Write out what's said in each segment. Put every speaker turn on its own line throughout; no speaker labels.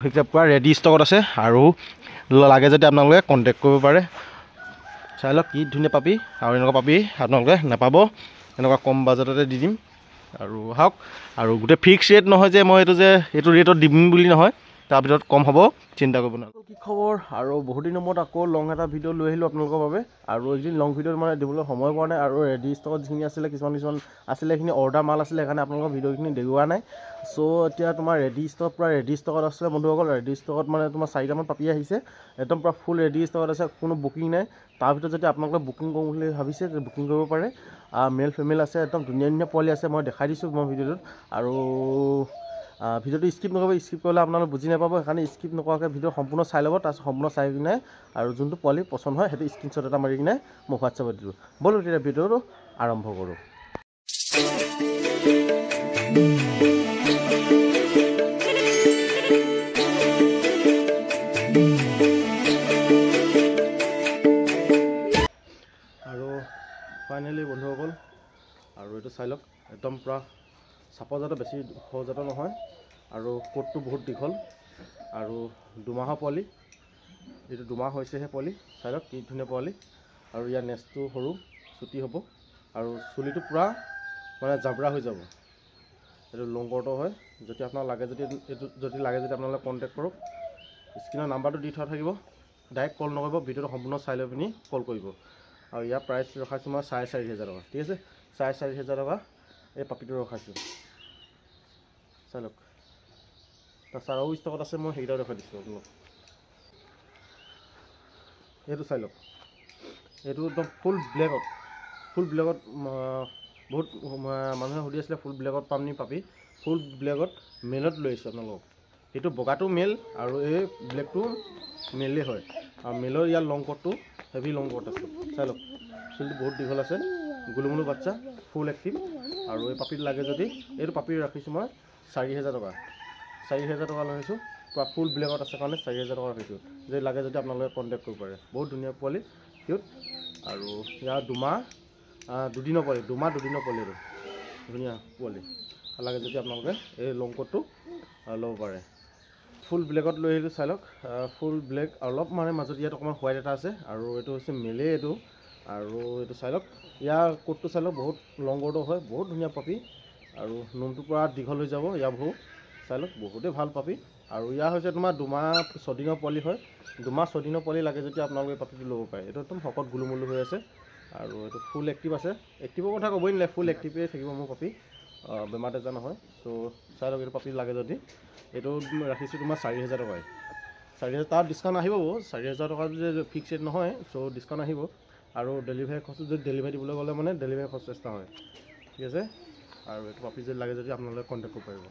পুৰা ৰেডি ষ্টকত আছে আৰু লাগে যদি আপোনালোকে কণ্টেক্ট কৰিব পাৰে। চাই লওক কি ধুনীয়া পাপি, আৰু এনেকুৱা পাপি আপোনালোকে নাপাব, এনেকুৱা কম বাজেটতে দি দিম। আৰু আহক, আৰু গোটেই ফিক্স ৰেট নহয় যে মই এইটো ৰেটত দিম বুলি নহয়, তাৰ ভিতৰত কম হ'ব, চিন্তা কৰিব নালাগে। কি খবৰ? আৰু বহুত দিনৰ মূৰত আকৌ লং এটা ভিডিঅ' লৈ আহিলোঁ আপোনালোকৰ বাবে। আৰু এইদিন লং ভিডিঅ'ত মানে দিবলৈ সময় পোৱা নাই, আৰু ৰেডি ষ্টকত যিখিনি আছিলে কিছুমান আছিলে, সেইখিনি অৰ্ডাৰ মাল আছিলে, সেইকাৰণে আপোনালোকৰ ভিডিঅ'খিনি দেখুওৱা নাই। চ' এতিয়া তোমাৰ ৰেডি ষ্টকত আছিলে বন্ধুসকল। ৰেডি ষ্টকত মানে তোমাৰ 4টামান পাপি আহিছে, একদম পূৰা ফুল ৰেডি ষ্টকত আছে, কোনো বুকিং নাই। তাৰ ভিতৰত যদি আপোনালোকে বুকিং কৰোঁ বুলি ভাবিছে বুকিং কৰিব পাৰে। মেল ফিমেল আছে, একদম ধুনীয়া ধুনীয়া পোৱালি আছে, মই দেখাই দিছোঁ মই ভিডিঅ'টোত। আৰু ভিডিঅ'টো স্কিপ নকৰিব, স্কিপ কৰিলে আপোনালোকে বুজি নাপাব, সেইকাৰণে স্কিপ নকৰাকৈ ভিডিঅ' সম্পূৰ্ণ চাই ল'ব। তাৰপিছত সম্পূৰ্ণ চাই কিনে আৰু যোনটো পোৱালি পচন্দ হয় সেইটো স্ক্ৰীনশ্বট এটা মাৰি কিনে মোক হোৱাটছআপত দিলোঁ। ব'লো তেতিয়া ভিডিঅ'টো আৰম্ভ কৰোঁ। আৰু ফাইনেলি বন্ধুসকল, আৰু এইটো চাই লওক, একদম পূৰা চাপৰ জাতৰ, বেছি ওখ জাতৰ নহয়, আৰু কোটটো বহুত দীঘল, আৰু দুমাহৰ পোৱালি। এইটো 2 মাহ হৈছেহে পোৱালি। চাই লওক কি ধুনীয়া পোৱালি, আৰু ইয়াৰ নেচটো সৰু চুটি হ'ব, আৰু চুলিটো পূৰা মানে জাবৰা হৈ যাব। এইটো লং কৰ্টৰ হয়। যদি আপোনাক লাগে যদি আপোনালোকে কণ্টেক্ট কৰক, স্ক্ৰীনৰ নাম্বাৰটো দি থোৱা থাকিব, ডাইৰেক্ট কল নকৰিব, ভিডিঅ'টো সম্পূৰ্ণ চাই লৈ পিনি কল কৰিব। আৰু ইয়াৰ প্ৰাইচ ৰখাইছোঁ মই 4,500 টকা, ঠিক আছে। 4,500 টকা এই পাপিটো ৰখাইছোঁ। চাই লওক, তাৰপিছত আৰু ষ্টকত আছে, মই সেইকেইটাও দেখাই দিছোঁ আপোনালোক। এইটো চাই লওক, এইটো একদম ফুল ব্লেকত বহুত মানুহে সুধি আছিলে ফুল ব্লেকত পাম নি পাপি। ফুল ব্লেকত মেলত লৈ আহিছোঁ আপোনালোকক। সেইটো বগাটো মেল, আৰু এই ব্লেকটো মেলেই হয়। আৰু মেলৰ ইয়াৰ লং কটটো হেভি লং কট আছে। চাই লওক, চুলিটো বহুত দীঘল আছে, গুলুমুলু বাচ্চা, ফুল এক্টিভ। আৰু এই পাপিটো লাগে যদি, এইটো পাপি ৰাখিছোঁ মই 4,000 টকা। 4,000 টকা লৈছোঁ, পূৰা ফুল ব্লেকত আছে কাৰণে 4,000 টকা ৰাখিছোঁ। যদি লাগে যদি আপোনালোকে কণ্টেক্ট কৰিব পাৰে। বহুত ধুনীয়া পোৱালি, কিউট। আৰু ইয়াৰ 2 মাহ 2 দিনৰ পোৱালি, 2 মাহ 2 দিনৰ পোৱালি। এইটো ধুনীয়া পোৱালি, লাগে যদি আপোনালোকে এই লং কোটটো ল'ব পাৰে। ফুল ব্লেকত লৈ আহিলোঁ, চাই লওক, ফুল ব্লেক, অলপ মানে মাজত ইয়াত অকণমান হোৱাইট এটা আছে, আৰু এইটো হৈছে মেলেই এইটো। আৰু এইটো চাই লওক, ইয়াৰ কোটটো চাই লওক, বহুত লং কোটৰ হয়, বহুত ধুনীয়া পাপি। আৰু নোমটো পূৰা দীঘল হৈ যাব ইয়াৰ ভৌ। চাই লওক, বহুতেই ভাল পাপি। আৰু ইয়াৰ হৈছে তোমাৰ 2 মাহ 6 দিনৰ পোৱালি হয়। 2 মাহ 6 দিনৰ পোৱালি লাগে যদি আপোনালোকে এই পাপিটো ল'ব পাৰে। এইটো একদম শকত গুলুমুলু হৈ আছে, আৰু এইটো ফুল এক্টিভ আছে। এক্টিভৰ কথা ক'বই নালাগে, ফুল এক্টিভেই থাকিব মোৰ পাপি, বেমাৰ তেজা নহয়। চ' চাই লওক, এইটো পাপি লাগে যদি এইটো ৰাখিছোঁ তোমাৰ 4,000 টকাই। 4,000, তাত ডিছকাউণ্ট আহিব। 4,000 টকা যদি ফিক্স ৰেট নহয়, চ' ডিছকাউণ্ট আহিব। আৰু ডেলিভাৰী খৰচটো যদি ডেলিভাৰী দিবলৈ গ'লে মানে ডেলিভাৰী খৰচ এক্সট্ৰা হয়, ঠিক আছে। আৰু এইটো পাপি যদি লাগে যদি আপোনালোকে কণ্টেক্ট কৰিব পাৰিব।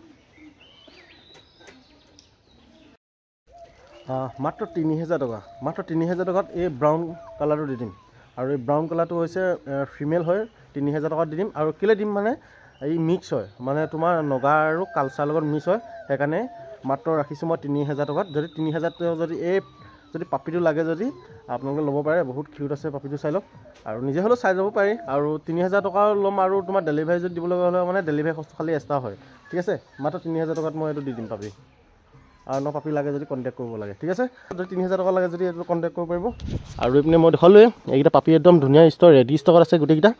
মাত্ৰ 3,000 টকা, মাত্ৰ 3,000 টকাত এই ব্ৰাউন কালাৰটো দি দিম। আৰু এই ব্ৰাউন কালাৰটো হৈছে ফিমেল হয়, 3,000 টকাত দি দিম। আৰু কেলৈ দিম মানে, এই মিক্স হয়, মানে তোমাৰ নগা আৰু কালচাৰৰ লগত মিক্স হয়, সেইকাৰণে মাত্ৰ ৰাখিছোঁ মই 3,000 টকাত। যদি 3,000 যদি পাপিটো লাগে যদি আপোনালোকে ল'ব পাৰে। বহুত কিউট আছে পাপিটো, চাই লওক। আৰু নিজে হ'লেও চাই যাব পাৰি। আৰু 3,000 টকা ল'ম, আৰু তোমাৰ ডেলিভাৰী যদি দিবলৈ হ'লে মানে ডেলিভাৰী খৰচটো খালি এক্সট্ৰা হয়, ঠিক আছে। মাত্ৰ 3,000 টকাত মই এইটো দি দিম পাপি। আৰু পাপি লাগে যদি কণ্টেক্ট কৰিব লাগে, ঠিক আছে। যদি 3,000 টকা লাগে যদি এইটো কণ্টেক্ট কৰিব পাৰিব। আৰু এইপিনে মই দেখালোৱেই, এইকেইটা পাপি একদম ধুনীয়া ৰেডি ষ্টকত আছে গোটেইকেইটা।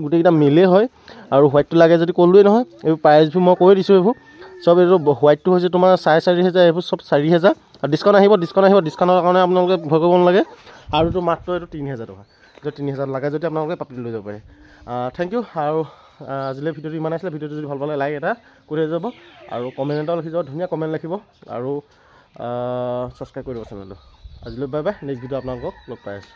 গোটেইকেইটা মেলেই হয়। আৰু হোৱাইটটো লাগে যদি ক'লোৱেই নহয়, এইবোৰ প্ৰাইচবোৰ মই কৈ দিছোঁ। এইবোৰ চব, এইটো হোৱাইটটো হৈছে তোমাৰ 4,500, এইবোৰ চব 4,000। আৰু ডিছকাউণ্ট আহিব। ডিছকাউণ্টৰ কাৰণে আপোনালোকে ভয় কৰিব নালাগে। আৰু এইটো মাত্ৰ এইটো 3,000 টকা। যদি 3,000 লাগে যদি আপোনালোকে পাপিটো লৈ যাব পাৰে। Thank you. আৰু আজিলৈ ভিডিঅ'টো ইমান আছিলে। ভিডিঅ'টো যদি ভাল পালে লাইক এটা কৰি যাব, আৰু কমেণ্ট এটাও লিখি যাব, ধুনীয়া কমেণ্ট লিখিব, আৰু ছাবস্ক্ৰাইব কৰি দিব চেনেলটো। আজিলৈ বাই বাই। নেক্সট ভিডিঅ' আপোনালোকক লগ পাই আছোঁ।